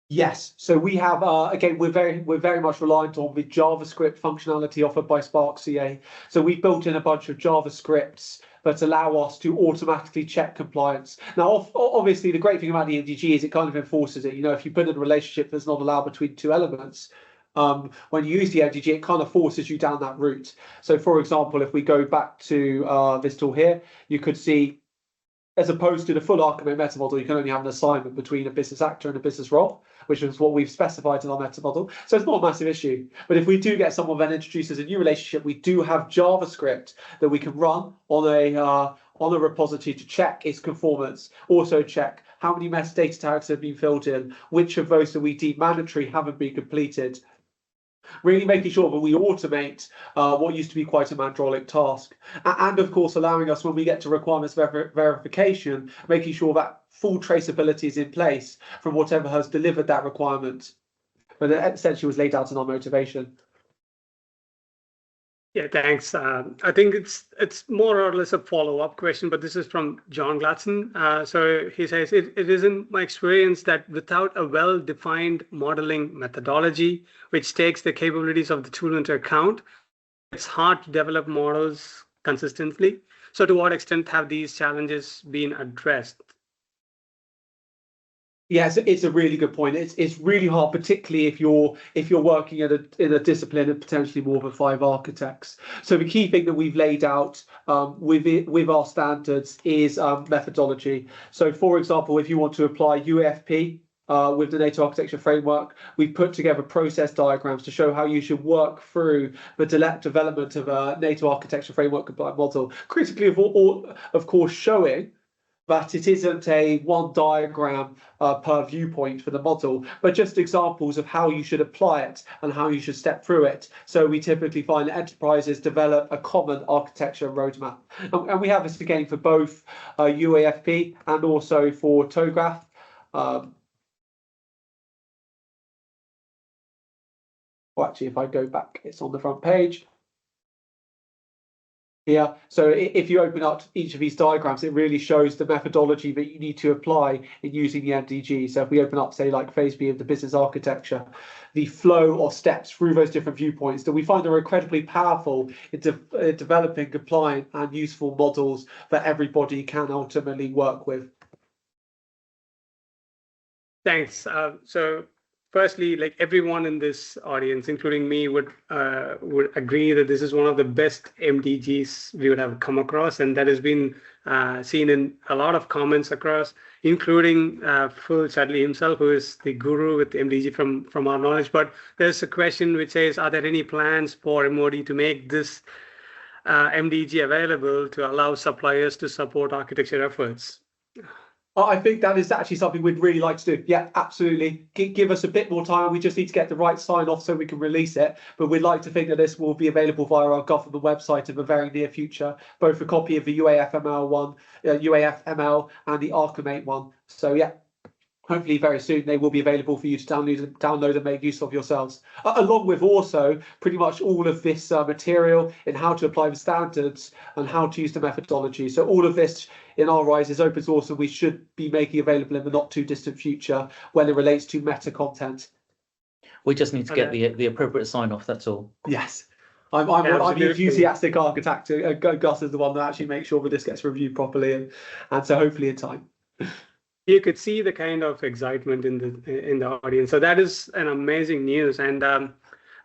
Yes, so we have again we're very much reliant on the JavaScript functionality offered by Sparx CA. So we've built in a bunch of JavaScripts that allow us to automatically check compliance. Now, obviously, the great thing about the MDG is it kind of enforces it. If you put in a relationship that's not allowed between two elements, when you use the MDG, it kind of forces you down that route. So, for example, if we go back to this tool here, you could see, as opposed to the full ArchiMate meta model, you can only have an assignment between a business actor and a business role, which is what we've specified in our meta model. So it's not a massive issue. But if we do get someone then introduced as a new relationship, we do have JavaScript that we can run on a repository to check its conformance. Also check how many metadata tags have been filled in, which of those that we deem mandatory haven't been completed. Really making sure that we automate what used to be quite a mandrolic task. And of course, allowing us, when we get to requirements verification, making sure that full traceability is in place from whatever has delivered that requirement. But it essentially was laid out in our motivation. Yeah, thanks. I think it's more or less a follow-up question, but this is from John Gladson. So he says, it is in my experience that without a well-defined modeling methodology, which takes the capabilities of the tool into account, it's hard to develop models consistently. So to what extent have these challenges been addressed? Yes, it's a really good point. It's really hard, particularly if you're working in a discipline of potentially more than 5 architects. So the key thing that we've laid out with our standards is methodology. So, for example, if you want to apply UAFP with the NATO architecture framework, we've put together process diagrams to show how you should work through the development of a NATO architecture framework compliant model. Critically, of course, showing that it isn't a one diagram per viewpoint for the model, but just examples of how you should apply it and how you should step through it. So we typically find that enterprises develop a common architecture roadmap. And we have this again for both UAFP and also for TOGAF. Well, actually, if I go back, it's on the front page. Yeah, so if you open up each of these diagrams, it really shows the methodology that you need to apply in using the MDG. So if we open up, say, like phase B of the business architecture, the flow of steps through those different viewpoints that we find are incredibly powerful in developing compliant and useful models that everybody can ultimately work with. Thanks. So firstly, like everyone in this audience, including me, would agree that this is one of the best MDGs we would have come across, and that has been seen in a lot of comments across, including Phil Chudley himself, who is the guru with MDG from our knowledge. But there's a question which says, are there any plans for MOD to make this MDG available to allow suppliers to support architecture efforts? I think that is actually something we'd really like to do. Yeah, absolutely. Give us a bit more time. We just need to get the right sign off so we can release it. But we'd like to think that this will be available via our government website in the very near future, both a copy of the UAFML one, UAFML, and the ArchiMate one. So yeah, hopefully very soon they will be available for you to download and make use of yourselves, along with also pretty much all of this material in how to apply the standards and how to use the methodology. So all of this in our eyes is open source, and we should be making available in the not too distant future when it relates to meta content. We just need to get the appropriate sign off, that's all. Yes. I'm the enthusiastic architect. Gus is the one that actually makes sure that this gets reviewed properly, and so hopefully in time. You could see the kind of excitement in the audience. So that is an amazing news, and that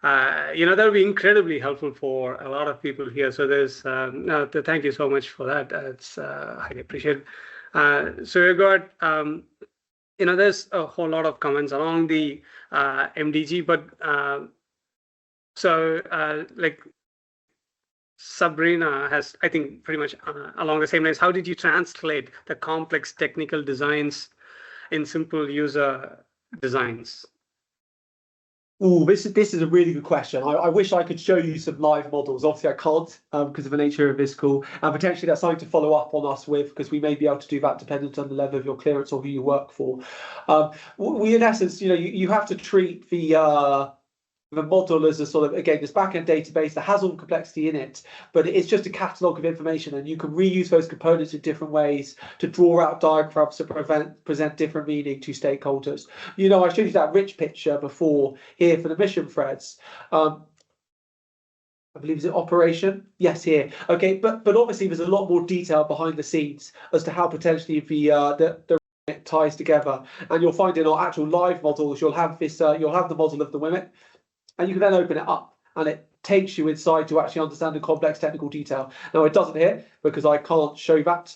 will be incredibly helpful for a lot of people here. So there's thank you so much for that. It's highly appreciated. So we've got there's a whole lot of comments along the MDG, but like Sabrina has, I think, pretty much along the same lines. How did you translate the complex technical designs in simple user designs? Oh, this is a really good question. I wish I could show you some live models. Obviously, I can't because of the nature of this call. And potentially that's something to follow up on us with, because we may be able to do that dependent on the level of your clearance or who you work for. We, in essence, you have to treat the model as a sort of, again, this backend database that has all the complexity in it, but it's just a catalog of information, and you can reuse those components in different ways to draw out diagrams to present different meaning to stakeholders. I showed you that rich picture before here for the mission threads. I believe is it operation? Yes, here. Okay, but obviously there's a lot more detail behind the scenes as to how potentially the it ties together, and you'll find in our actual live models you'll have this you'll have the model of the WIMIT. And you can then open it up, and it takes you inside to actually understand the complex technical detail. Now, it doesn't here because I can't show that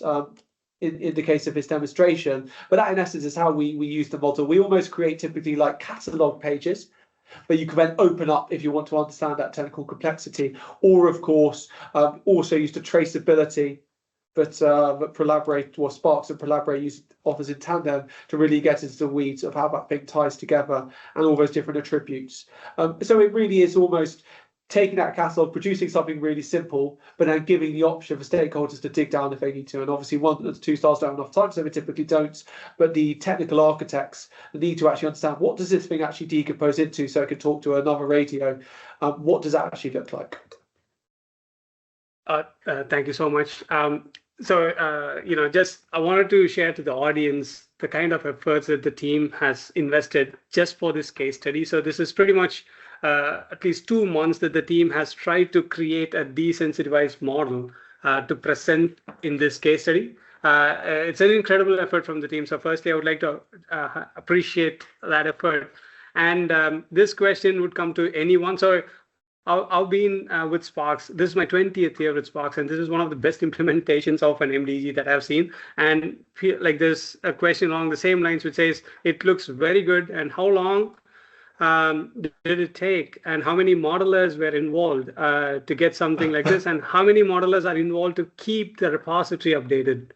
in the case of this demonstration, but that in essence is how we use the model. We almost create typically like catalog pages that you can then open up if you want to understand that technical complexity, or of course also use the traceability but Prolaborate or Sparx and Prolaborate offers in tandem to really get into the weeds of how that thing ties together and all those different attributes. So it really is almost taking that catalog, producing something really simple, but then giving the option for stakeholders to dig down if they need to. And obviously, 1 and 2 stars don't have enough time, so they typically don't. But the technical architects need to actually understand, what does this thing actually decompose into, so it can talk to another radio. What does that actually look like? Thank you so much. Just I wanted to share to the audience the kind of efforts that the team has invested just for this case study. So this is pretty much at least 2 months that the team has tried to create a desensitivized model to present in this case study. It's an incredible effort from the team. So firstly, I would like to appreciate that effort. And this question would come to anyone. So I've been with Sparx. This is my 20th year with Sparx, and this is one of the best implementations of an MDG that I've seen. And like there's a question along the same lines which says, it looks very good. And how long did it take? And how many modelers were involved to get something like this? And how many modelers are involved to keep the repository updated?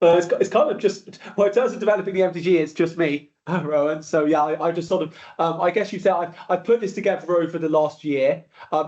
It's kind of just, well, in terms of developing the MDG, it's just me, Rowan. So yeah, I just sort of, I guess you say I've put this together over the last year.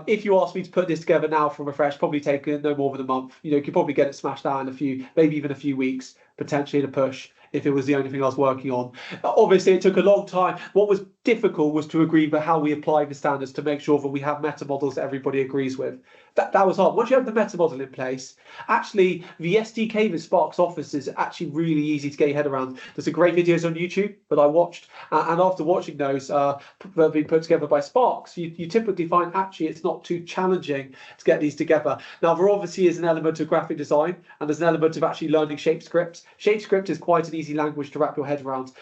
If you ask me to put this together now from afresh, probably take no more than a month. You could probably get it smashed out in maybe even a few weeks, potentially in a push, if it was the only thing I was working on. Obviously, it took a long time. What was difficult was to agree for how we apply the standards to make sure that we have meta models that everybody agrees with. That was hard. Once you have the meta model in place, actually, the SDK that Sparx offers is actually really easy to get your head around. There's some great videos on YouTube that I watched, and after watching those that have been put together by Sparx, you typically find actually it's not too challenging to get these together. Now, there obviously is an element of graphic design, and there's an element of actually learning ShapeScript. ShapeScript is quite an easy language to wrap your head around,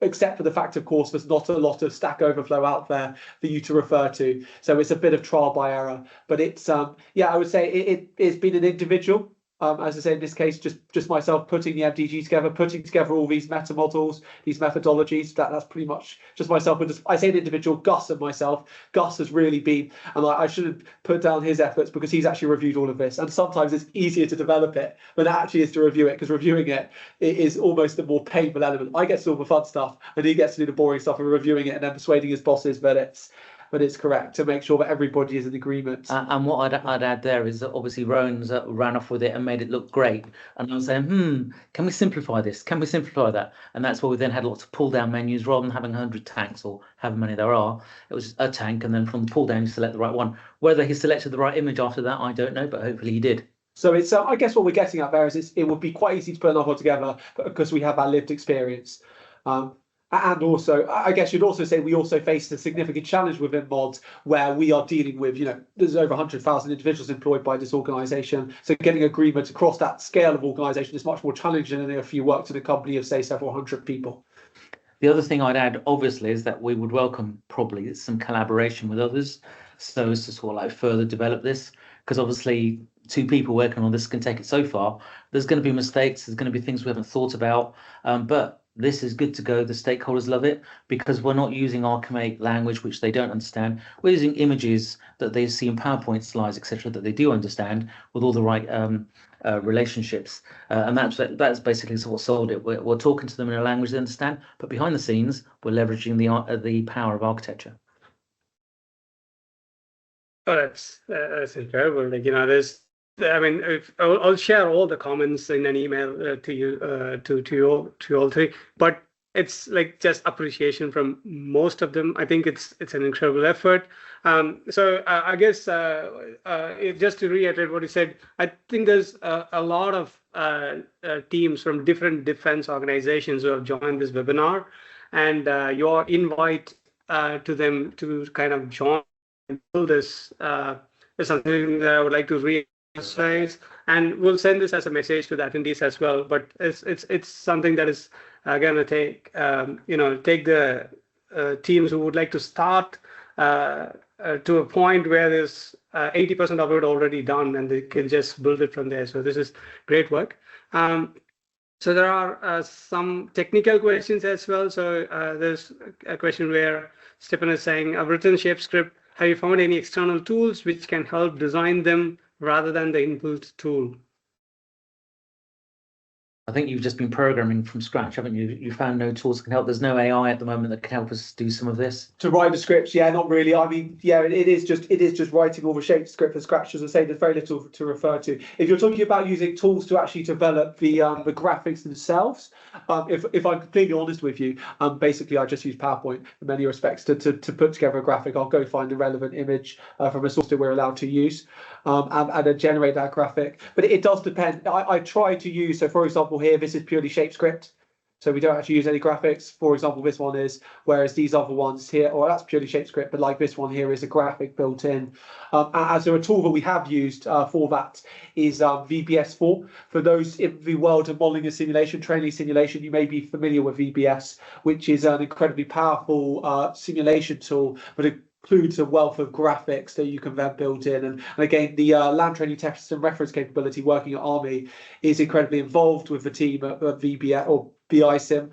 except for the fact, of course, there's not a lot of Stack Overflow out there for you to refer to. So it's a bit of trial by error. But it's, I would say it's been an individual. As I say, in this case, just myself putting the MDG together, putting together all these meta models, these methodologies. That's pretty much just myself. But I say an individual, Gus and myself. Gus has really been, and I should have put down his efforts because he's actually reviewed all of this. And sometimes it's easier to develop it than it actually is to review it, because reviewing it is almost a more painful element. I get to do all the fun stuff, and he gets to do the boring stuff of reviewing it and then persuading his bosses that it's correct, to make sure that everybody is in agreement. And what I'd add there is that obviously Rowan's ran off with it and made it look great. And I was saying, can we simplify this? Can we simplify that? And that's why we then had lots of pull down menus rather than having 100 tanks or however many there are. It was a tank, and then from the pull down, you select the right one. Whether he selected the right image after that, I don't know, but hopefully he did. So it's, I guess what we're getting at there is it would be quite easy to put another one together because we have that lived experience. And also, I guess you'd also say we also face a significant challenge within mods where we are dealing with, there's over 100,000 individuals employed by this organisation. So getting agreement across that scale of organisation is much more challenging than if you worked in a company of, say, several hundred people. The other thing I'd add, obviously, is that we would welcome probably some collaboration with others, so as to sort of like further develop this, because obviously 2 people working on this can take it so far. There's going to be mistakes. There's going to be things we haven't thought about, but this is good to go. The stakeholders love it because we're not using ArchiMate language, which they don't understand. We're using images that they see in PowerPoint slides, etc., that they do understand with all the right relationships. And that's basically what sold it. We're talking to them in a language they understand, but behind the scenes, we're leveraging the power of architecture. Oh, that's incredible. I'll share all the comments in an email to you, to you all 3. But it's like just appreciation from most of them. I think it's an incredible effort. So I guess just to reiterate what you said, I think there's a lot of teams from different defense organizations who have joined this webinar, and your invite to them to kind of join and build this is something that I would like to reemphasize, and we'll send this as a message to the attendees as well. But it's something that is going to take the teams who would like to start to a point where there's 80% of it already done, and they can just build it from there. So this is great work. So there are some technical questions as well. So there's a question where Stephen is saying, I've written ShapeScript. Have you found any external tools which can help design them rather than the inbuilt tool? I think you've just been programming from scratch, haven't you? You found no tools that can help. There's no AI at the moment that can help us do some of this. To write the scripts, yeah, not really. I mean, yeah, it is just writing all the shaped script from scratch. As I say, there's very little to refer to. If you're talking about using tools to actually develop the graphics themselves, if I'm completely honest with you, basically I just use PowerPoint in many respects to put together a graphic. I'll go find the relevant image from a source that we're allowed to use, and then generate that graphic. But it does depend. I try to use, so for example here, this is purely shape script. So we don't actually use any graphics. For example, this one is, whereas these other ones here, or that's purely shape script, but like this one here is a graphic built in. As a tool that we have used for that is VBS4. For those in the world of modeling and simulation, training simulation, you may be familiar with VBS, which is an incredibly powerful simulation tool, but includes a wealth of graphics that you can then build in. And again, the land training test and reference capability working at Army is incredibly involved with the team at VBS or BISIM,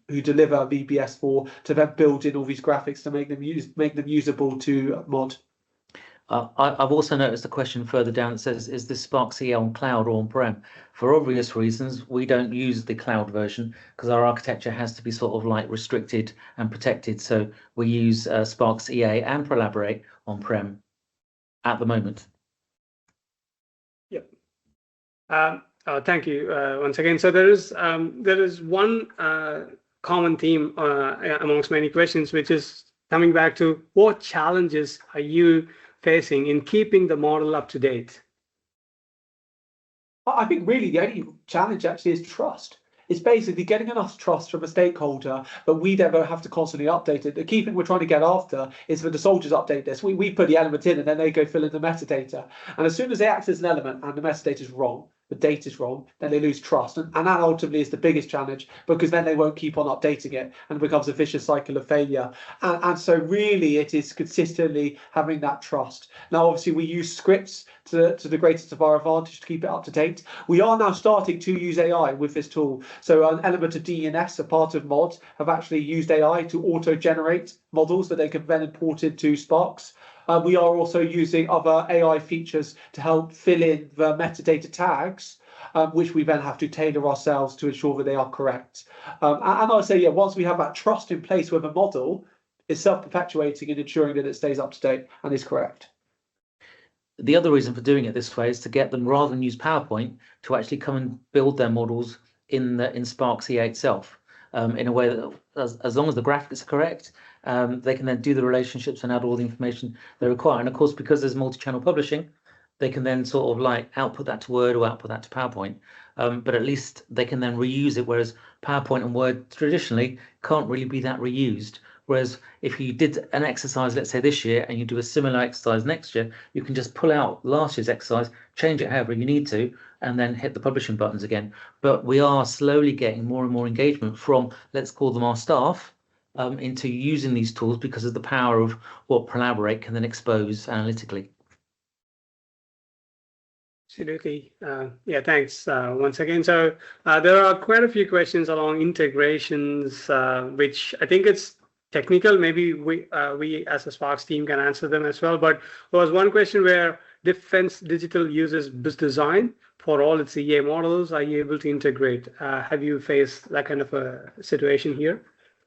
who deliver VBS4 to then build in all these graphics to make them usable to mod. I've also noticed a question further down that says, is this Sparx EA on cloud or on-prem? For obvious reasons, we don't use the cloud version because our architecture has to be sort of like restricted and protected. So we use Sparx EA and Prolaborate on-prem at the moment. Yep. Thank you once again. So there is one common theme amongst many questions, which is coming back to what challenges are you facing in keeping the model up to date? I think really the only challenge actually is trust. It's basically getting enough trust from a stakeholder, but we never have to constantly update it. The key thing we're trying to get after is for the soldiers update this. We put the element in and then they go fill in the metadata. And as soon as they access an element and the metadata is wrong, the data is wrong, then they lose trust. And that ultimately is the biggest challenge, because then they won't keep on updating it and it becomes a vicious cycle of failure. And so really it is consistently having that trust. Now, obviously we use scripts to the greatest of our advantage to keep it up to date. We are now starting to use AI with this tool. So an element of DNS, a part of mods, have actually used AI to auto-generate models that they can then import into Sparx. We are also using other AI features to help fill in the metadata tags, which we then have to tailor ourselves to ensure that they are correct. And I'll say, yeah, once we have that trust in place with a model, it's self-perpetuating and ensuring that it stays up to date and is correct. The other reason for doing it this way is to get them, rather than use PowerPoint, to actually come and build their models in Sparx EA itself, in a way that, as long as the graphics are correct, they can then do the relationships and add all the information they require. And of course, because there's multi-channel publishing, they can then sort of like output that to Word or output that to PowerPoint. But at least they can then reuse it, whereas PowerPoint and Word traditionally can't really be that reused. Whereas if you did an exercise, let's say this year, and you do a similar exercise next year, you can just pull out last year's exercise, change it however you need to, and then hit the publishing buttons again. But we are slowly getting more and more engagement from, let's call them our staff, into using these tools because of the power of what Prolaborate can then expose analytically. Absolutely. Yeah, thanks once again. So there are quite a few questions along integrations, which I think it's technical. Maybe we as a Sparx team can answer them as well. But there was one question where Defense Digital uses BizDesign for all its EA models. Are you able to integrate? Have you faced that kind of a situation here?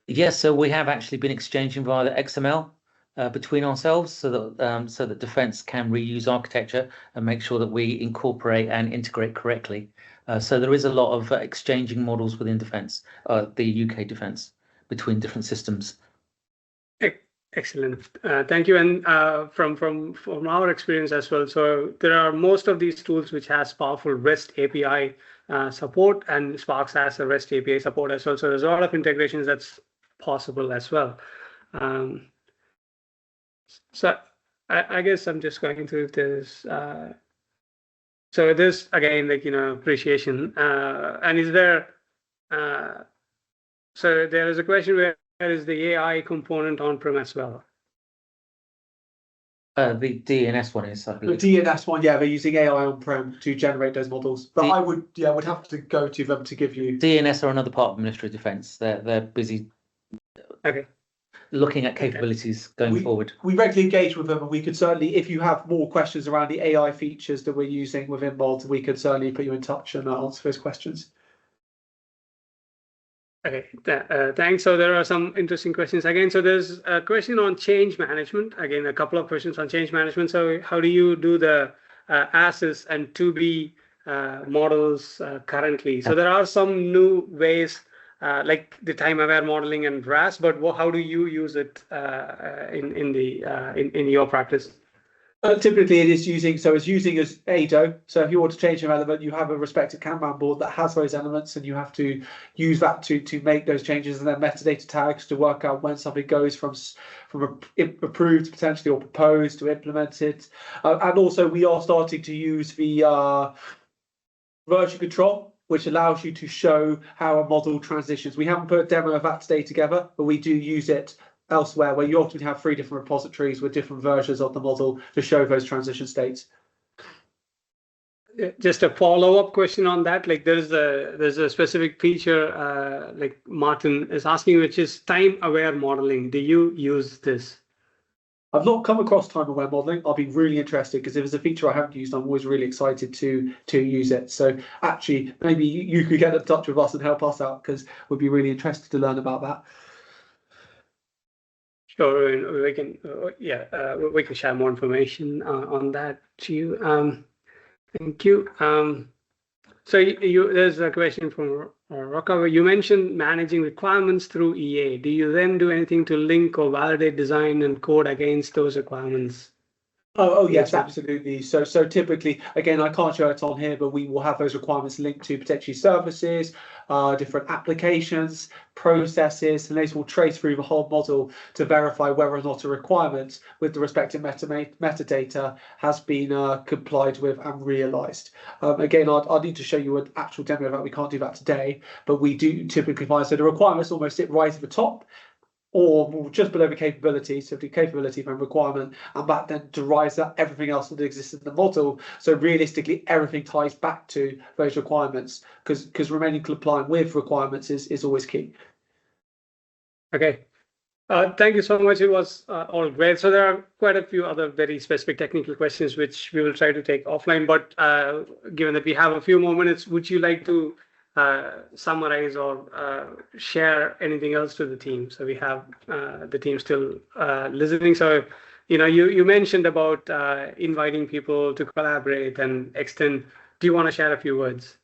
Yes, so we have actually been exchanging via the XML between ourselves, so that Defence can reuse architecture and make sure that we incorporate and integrate correctly. So there is a lot of exchanging models within Defence, the UK Defence, between different systems. Excellent. Thank you. And from our experience as well, so there are most of these tools which has powerful REST API support, and Sparx has a REST API support as well. So there's a lot of integrations that's possible as well. So I guess I'm just going through this. So this again, like, appreciation. And is there? So there is a question where is the AI component on-prem as well? The DNS one is, I believe. The DNS one, yeah, they're using AI on-prem to generate those models. But I would have to go to them to give you. DNS are another part of the Ministry of Defence. They're busy. Okay. Looking at capabilities going forward. We regularly engage with them, and we could certainly, if you have more questions around the AI features that we're using within mods, we could certainly put you in touch and answer those questions. Okay, thanks. So there are some interesting questions again. So there's a question on change management. Again, a couple of questions on change management. So how do you do the as-is and to-be models currently? So there are some new ways like the time-aware modeling and RAS, but how do you use it in your practice? Typically, it's using as ADO. So if you want to change an element, you have a respective Kanban board that has those elements, and you have to use that to make those changes, and then metadata tags to work out when something goes from approved potentially or proposed to implemented. And also, we are starting to use the version control, which allows you to show how a model transitions. We haven't put a demo of that today together, but we do use it elsewhere, where you often have 3 different repositories with different versions of the model to show those transition states. Just a follow-up question on that. Like there's a specific feature like Martin is asking, which is time-aware modeling. Do you use this? I've not come across time-aware modeling. I'll be really interested, because if it's a feature I haven't used, I'm always really excited to use it. So actually, maybe you could get in touch with us and help us out, because we'd be really interested to learn about that. Sure, we can. We can share more information on that to you. Thank you. So there's a question from Rocca. You mentioned managing requirements through EA. Do you then do anything to link or validate design and code against those requirements? Oh yes, absolutely. So typically, again, I can't show it on here, but we will have those requirements linked to potentially services, different applications, processes, and these will trace through the whole model to verify whether or not a requirement with the respective metadata has been complied with and realized. Again, I'll need to show you an actual demo of that. We can't do that today, but we do typically find, so the requirements almost sit right at the top, or just below the capability, so the capability from requirement, and that then derives out everything else that exists in the model. So realistically, everything ties back to those requirements, because remaining compliant with requirements is always key. Okay. Thank you so much. It was all great. So there are quite a few other very specific technical questions, which we will try to take offline. But given that we have a few more minutes, would you like to summarize or share anything else to the team? So we have the team still listening. So, you mentioned about inviting people to collaborate and extend. Do you want to share a few words?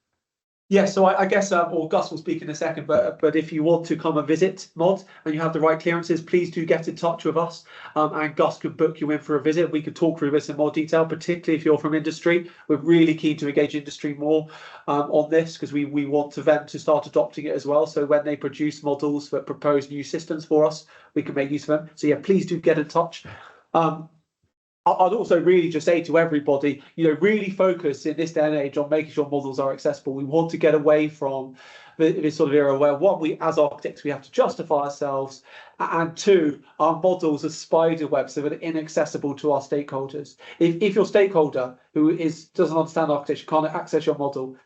Yeah, so I guess, or Gus will speak in a second, but if you want to come and visit Mod and you have the right clearances, please do get in touch with us, and Gus could book you in for a visit. We could talk through this in more detail, particularly if you're from industry. We're really keen to engage industry more on this, because we want them to start adopting it as well. So when they produce models that propose new systems for us, we can make use of them. So yeah, please do get in touch. I'd also really just say to everybody, really focus in this day and age on making sure models are accessible. We want to get away from this sort of era where we, as architects, we have to justify ourselves, and 2, our models are spider webs that are inaccessible to our stakeholders. If your stakeholder who doesn't understand architecture can't access your model,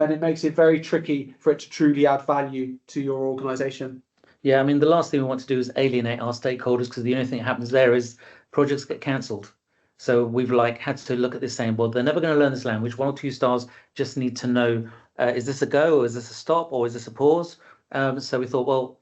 then it makes it very tricky for it to truly add value to your organization. Yeah, I mean, the last thing we want to do is alienate our stakeholders, because the only thing that happens there is projects get cancelled. So we've had to look at this saying, well, they're never going to learn this language. 1 or 2 stars just need to know, is this a go, or is this a stop, or is this a pause? So we thought, well,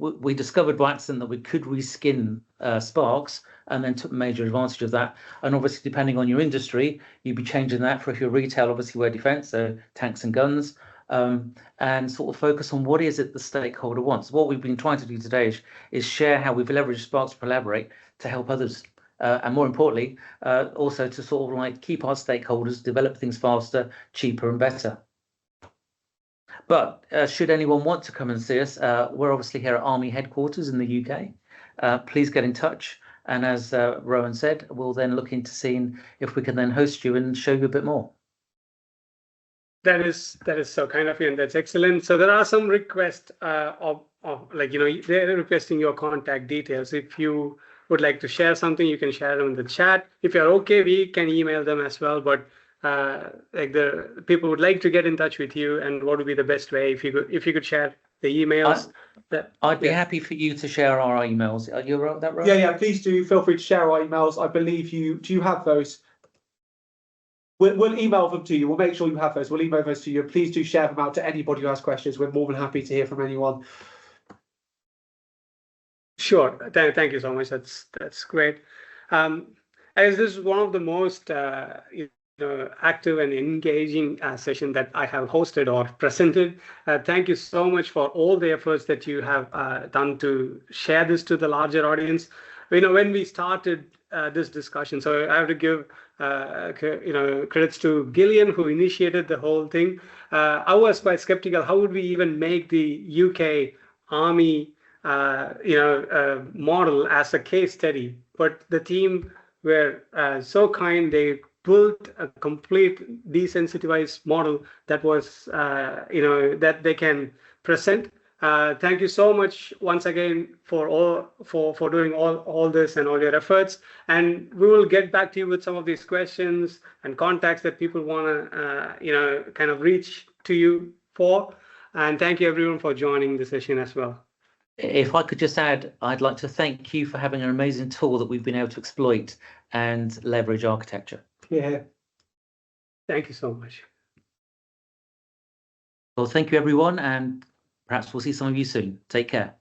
we discovered by accident that we could reskin Sparx, and then took major advantage of that. And obviously, depending on your industry, you'd be changing that. For if you're retail, obviously we're defense, so tanks and guns, and sort of focus on what is it the stakeholder wants. What we've been trying to do today is share how we've leveraged Sparx Prolaborate to help others. And more importantly, also to sort of keep our stakeholders, develop things faster, cheaper and better. But should anyone want to come and see us, we're obviously here at Army headquarters in the UK. Please get in touch. And as Rowan said, we'll then look into seeing if we can then host you and show you a bit more. That is so kind of you, and that's excellent. So there are some requests of they're requesting your contact details. If you would like to share something, you can share them in the chat. If you're okay, we can email them as well. But the people would like to get in touch with you, and what would be the best way if you could share the emails? I'd be happy for you to share our emails. Are you right that, right? Yeah, please do. Feel free to share our emails. I believe do you have those? We'll email them to you. We'll make sure you have those. We'll email those to you. Please do share them out to anybody who has questions. We're more than happy to hear from anyone. Sure. Thank you so much. That's great. As this is one of the most active and engaging session that I have hosted or presented. Thank you so much for all the efforts that you have done to share this to the larger audience. When we started this discussion, so I have to give credits to Gillian, who initiated the whole thing. I was quite skeptical. How would we even make the UK Army model as a case study? But the team were so kind. They built a complete desensitized model that was that they can present. Thank you so much once again for doing all this and all your efforts. And we will get back to you with some of these questions and contacts that people want to kind of reach to you for. And thank you everyone for joining the session as well. If I could just add, I'd like to thank you for having an amazing tool that we've been able to exploit and leverage architecture. Yeah. Thank you so much. Well, thank you everyone, and perhaps we'll see some of you soon. Take care.